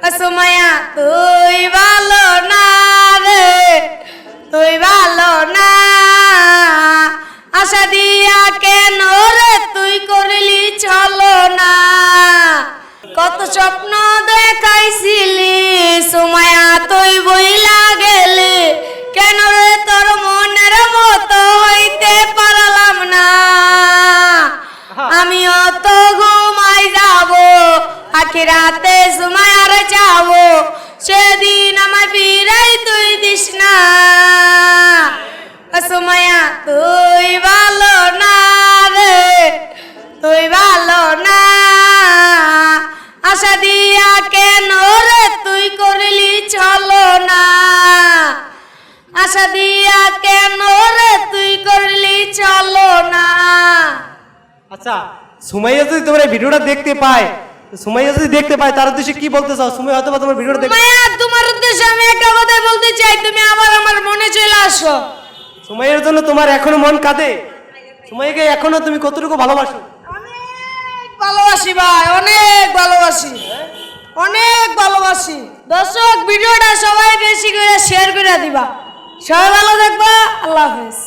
সুমাইয়া তুই ভালো না রে, তুই ভালো না, আশা দিয়া কেন রে তুই করলি চলো না। কত স্বপ্ন দেখাইছিলি সুমাইয়া তুই বইলা গেলি, কেন রে তোর মনের মতো হইতে পারলাম না। আমিও তো ঘুমাই যাব, আখিরাতে সুমাইয়ার যাবো, সেদিন আমার ফিরাই তুই দিস না। সুমাইয়া তুই ভালো না রে, তুই ভালো না, আশা দিয়া কেন রে তুই করলি চলো না, আশা দিয়া কেন রে তুই করলি চলো না। আচ্ছা সুমাইয়া যদি তোমার এই ভিডিওটা দেখতে পায়, সুমাইয়া যদি দেখতে পায় তার উদ্দেশ্যে কি বলতে চাও? সুমাইয়া হয়তো তোমার ভিডিওটা দেখবে। সুমাইয়া তোমার উদ্দেশ্যে আমি একটা কথা বলতে চাই, তুমি আবার আমার মনে চলে আসো। সুমাইয়ার জন্য তোমার এখনো মন কাঁদে? সুমাইয়াকে এখনো তুমি কতটুকু ভালোবাসো? অনেক ভালোবাসি ভাই, অনেক ভালোবাসি, অনেক ভালোবাসি। দর্শক ভিডিওটা সবাই বেশি করে শেয়ার করে দিবা। সবাই ভালো থাকবা। আল্লাহ হাফেজ।